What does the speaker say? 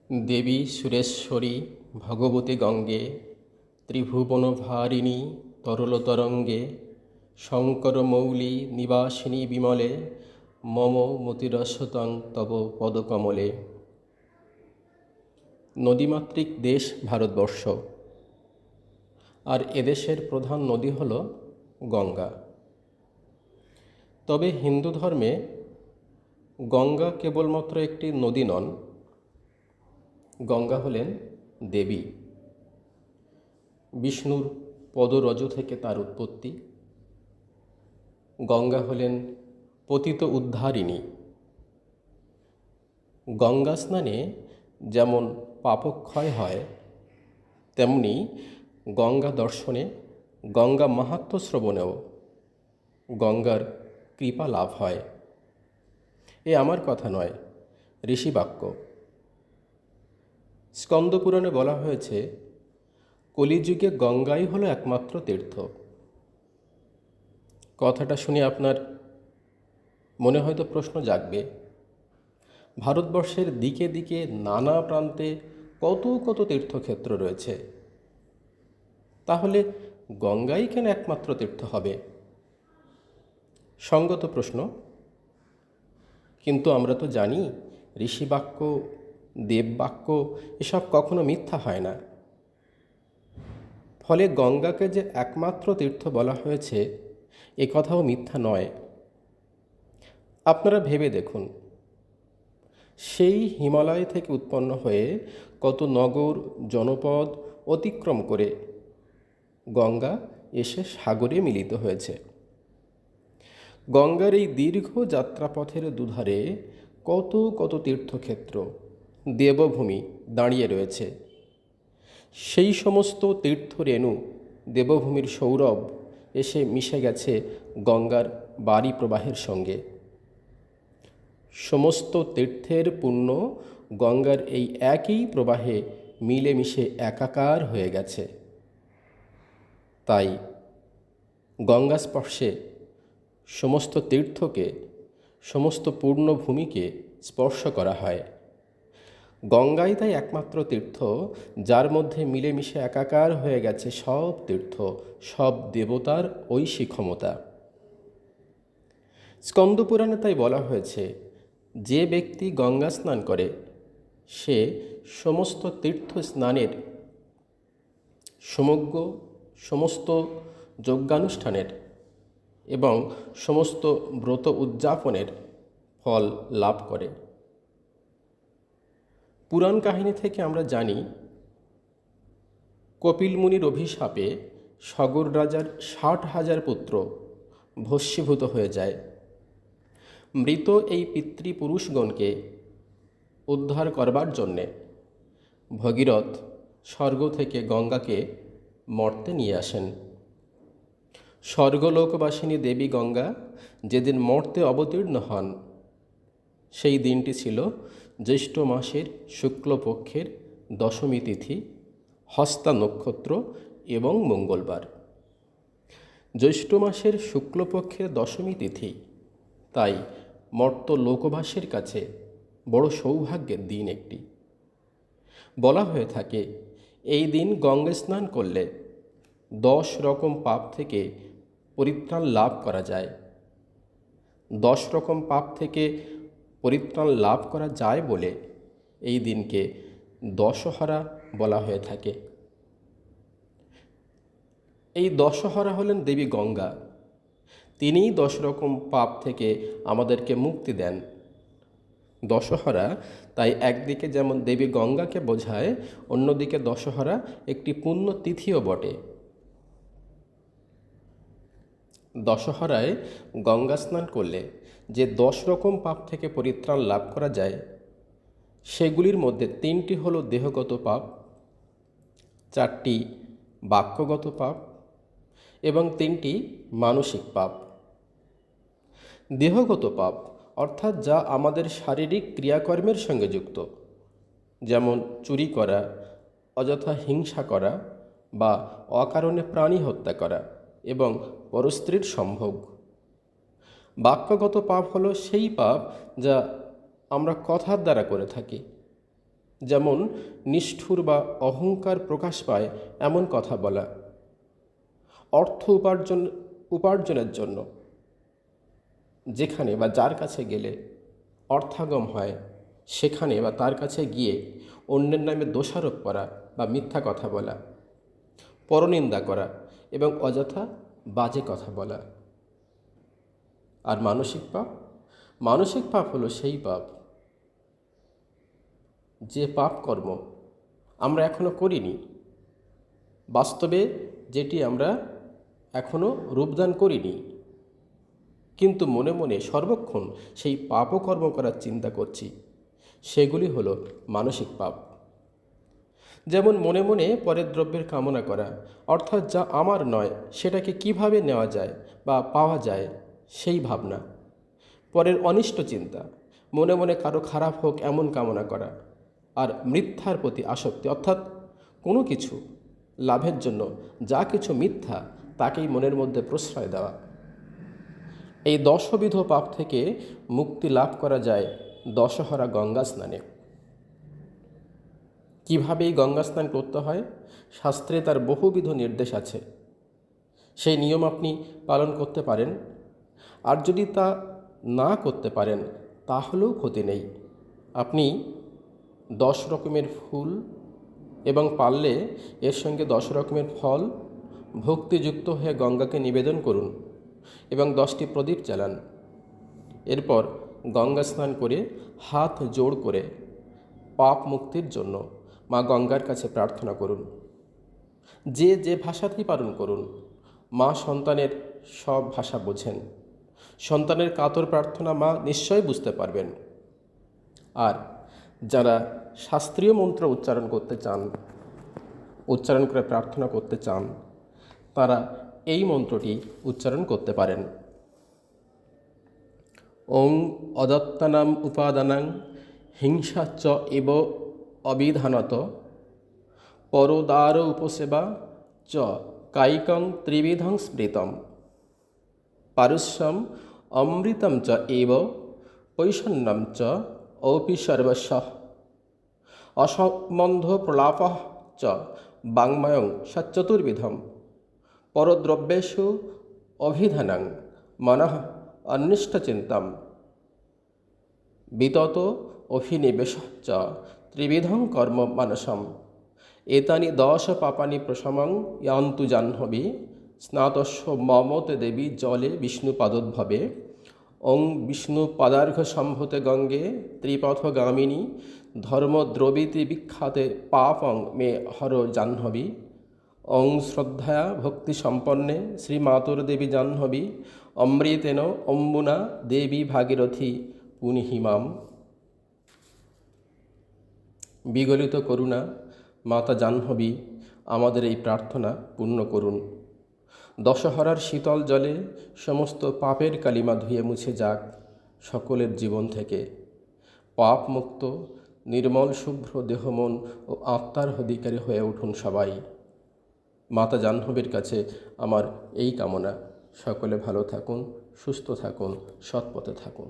দেবী সুরেশ্বরী ভগবতী গঙ্গে ত্রিভুবনভারিণী তরলতরঙ্গে শঙ্করমৌলি নিবাসিনী বিমলে মম মতিরসতং তব পদকমলে। নদীমাতৃক দেশ ভারতবর্ষ, আর এদেশের প্রধান নদী হল গঙ্গা। তবে হিন্দু ধর্মে গঙ্গা কেবলমাত্র একটি নদী নন, গঙ্গা হলেন দেবী। বিষ্ণুর পদরজ থেকে তার উৎপত্তি। গঙ্গা হলেন পতিত উদ্ধারিণী। গঙ্গা স্নানে যেমন পাপক্ষয় হয়, তেমনি গঙ্গা দর্শনে, গঙ্গা মাহাত্ম্য শ্রবণেও গঙ্গার কৃপা লাভ হয়। এ আমার কথা নয়, ঋষিবাক্য। স্কন্দপুরাণে বলা হয়েছে, কলিযুগে গঙ্গাই হলো একমাত্র তীর্থ। কথাটা শুনে আপনার মনে হয়তো প্রশ্ন জাগবে, ভারতবর্ষের দিকে দিকে নানা প্রান্তে কত কত তীর্থক্ষেত্র রয়েছে, তাহলে গঙ্গাই কেন একমাত্র তীর্থ হবে? সঙ্গত প্রশ্ন, কিন্তু আমরা তো জানি ঋষিবাক্য, দেববাক্য এসব কখনো মিথ্যা হয় না। ফলে গঙ্গাকে যে একমাত্র তীর্থ বলা হয়েছে, এ কথাও মিথ্যা নয়। আপনারা ভেবে দেখুন, সেই হিমালয় থেকে উৎপন্ন হয়ে কত নগর জনপদ অতিক্রম করে গঙ্গা এসে সাগরে মিলিত হয়েছে। গঙ্গার এই দীর্ঘ যাত্রাপথের দুধারে কত কত তীর্থক্ষেত্র, দেবভূমি দাঁড়িয়ে রয়েছে। সেই সমস্ত তীর্থরেণু, দেবভূমির সৌরভ এসে মিশে গেছে গঙ্গার বারি প্রবাহের সঙ্গে। সমস্ত তীর্থের পুণ্য গঙ্গার এই একই প্রবাহে মিলেমিশে একাকার হয়ে গেছে। তাই গঙ্গা স্পর্শে সমস্ত তীর্থকে, সমস্ত পূর্ণভূমিকে স্পর্শ করা হয়। গঙ্গাই তাই একমাত্র তীর্থ, যার মধ্যে মিলেমিশে একাকার হয়ে গেছে সব তীর্থ, সব দেবতার ঐশী ক্ষমতা। স্কন্দপুরাণে তাই বলা হয়েছে, যে ব্যক্তি গঙ্গা স্নান করে সে সমস্ত তীর্থ স্নানের, সমস্ত যজ্ঞানুষ্ঠানের এবং সমস্ত ব্রত উদযাপনের ফল লাভ করে। পুরাণ কাহিনী থেকে আমরা জানি, কপিল মুনির অভিশাপে সগর রাজার 60,000 পুত্র ভস্মীভূত হয়ে যায়। মৃত এই পিতৃপুরুষগণকে উদ্ধার করবার জন্যে ভগীরথ স্বর্গ থেকে গঙ্গাকে মর্তে নিয়ে আসেন। স্বর্গলোকবাসিনী দেবী গঙ্গা যেদিন মর্তে অবতীর্ণ হন, সেই দিনটি ছিল জ্যৈষ্ঠ মাসের শুক্লপক্ষের দশমী তিথি, হস্তা নক্ষত্র এবং মঙ্গলবার। জ্যৈষ্ঠ মাসের শুক্লপক্ষের দশমী তিথি, তাই মর্ত লোকবাসীর কাছে বড় সৌভাগ্যের দিন একটি। বলা হয়ে থাকে, এই দিন গঙ্গা স্নান করলে 10 রকম পাপ থেকে পরিত্রাণ লাভ করা যায়। 10 রকম পাপ থেকে পরিত্রাণ লাভ করা যায় বলে এই দিনকে দশহরা বলা হয়ে থাকে। এই দশহরা হলেন দেবী গঙ্গা। তিনিই 10 রকম পাপ থেকে আমাদেরকে মুক্তি দেন। দশহরা তাই একদিকে যেমন দেবী গঙ্গাকে বোঝায়, অন্যদিকে দশহরা একটি পুণ্য তিথিও বটে। দশহরায় গঙ্গা স্নান করলে যে 10 রকম পাপ থেকে পরিত্রাণ লাভ করা যায়, সেগুলির মধ্যে 3টি হলো দেহগত পাপ, 4টি বাক্যগত পাপ এবং 3টি মানসিক পাপ। দেহগত পাপ অর্থাৎ যা আমাদের শারীরিক ক্রিয়াকর্মের সঙ্গে যুক্ত, যেমন চুরি করা, অযথা হিংসা করা বা অকারণে প্রাণী হত্যা করা এবং পরস্ত্রীর সম্ভোগ। বাক্যগত পাপ হলো সেই পাপ যা আমরা কথার দ্বারা করে থাকি, যেমন নিষ্ঠুর বা অহংকার প্রকাশ পায় এমন কথা বলা, অর্থ উপার্জনের জন্য যেখানে বা যার কাছে গেলে অর্থাগম হয় সেখানে বা তার কাছে গিয়ে অন্যের নামে দোষারোপ করা বা মিথ্যা কথা বলা, পরনিন্দা করা এবং অযথা বাজে কথা বলা। আর মানসিক পাপ হলো সেই পাপ যে পাপ কর্ম আমরা এখনো করিনি, বাস্তবে যেটি আমরা এখনো রূপদান করিনি, কিন্তু মনে মনে সর্বক্ষণ সেই পাপকর্ম করার চিন্তা করছি, সেগুলি হলো মানসিক পাপ। যেমন মনে মনে পরের দ্রব্যের কামনা করা, অর্থাৎ যা আমার নয় সেটাকে কিভাবে নেওয়া যায় বা পাওয়া যায় সেই ভাবনা। পরের অনিষ্ট চিন্তা, মনে মনে কারো খারাপ হোক এমন কামনা করা। আর মিথ্যার প্রতি আসক্তি, অর্থাৎ কোনো কিছু লাভের জন্য যা কিছু মিথ্যা তাকেই মনের মধ্যে প্রশ্রয় দেওয়া। এই দশবিধ পাপ থেকে মুক্তি লাভ করা যায় দশহরা গঙ্গা স্নানে। কীভাবে এই গঙ্গা স্নান করতে হয়, শাস্ত্রে তার বহুবিধ নির্দেশ আছে। সেই নিয়ম আপনি পালন করতে পারেন, আর যদি তা না করতে পারেন তাহলেও ক্ষতি নেই। আপনি 10 রকমের ফুল এবং পারলে এর সঙ্গে 10 রকমের ফল ভক্তিযুক্ত হয়ে গঙ্গাকে নিবেদন করুন এবং 10টি প্রদীপ জ্বালান। এরপর গঙ্গা স্নান করে হাত জোড় করে পাপ মুক্তির জন্য মা গঙ্গার কাছে প্রার্থনা করুন। যে ভাষাতেই পালন করুন, মা সন্তানের সব ভাষা বোঝেন। সন্তানের কাতর প্রার্থনা মা নিশ্চয়ই বুঝতে পারবেন। আর যারা শাস্ত্রীয় মন্ত্র উচ্চারণ করে প্রার্থনা করতে চান, তারা এই মন্ত্রটি উচ্চারণ করতে পারেন। ওং অদত্তানাম উপাদানাং হিংসাচ্চ এব অবিধানত পরোদার উপসেবা চ কায়িকং ত্রিবিধং স্মৃতম পারস্যম অমৃতম চ এব পৈষণ্যম চ ঔপি সর্বস্ব অসম্বন্ধ প্রলাপ চ বাংময়ং সচতুর্বিধম পরদ্রব্যেষু অভিধানং মনঃ অনিষ্টচিন্তাম বিতত অভিনিবেশ চ ত্রিবিধং কর্ম মানসম এতানি 10 পাপানি প্রশমং ইয়ান্তু জাহ্নবী স্নাতস্য মমতে দেবী জলে বিষ্ণুপাদোদ্ভবে ওং বিষ্ণুপদার্ঘ সম্ভূতে গঙ্গে ত্রিপথগামিনী ধর্মদ্রবীতি বিখ্যাতে পাপং মে হর জাহ্নবী ওং শ্রদ্ধায়া ভক্তিসম্পন্নে শ্রীমাতুর্দেবী জাহ্নবী অমৃতেন অম্বুনা দেবী ভাগীরথী পুনিহিমাম। বিগলিত করুণা মাতা জাহ্নবী আমাদের এই প্রার্থনা পূর্ণ করুন। দশহরার শীতল জলে সমস্ত পাপের কালিমা ধুয়ে মুছে যাক সকলের জীবন থেকে। পাপ মুক্ত নির্মল শুভ্র দেহমন ও আত্মার অধিকারী হয়ে উঠুন সবাই। মাতা জাহ্নবীর কাছে আমার এই কামনা। সকলে ভালো থাকুন, সুস্থ থাকুন, সৎ পথে থাকুন।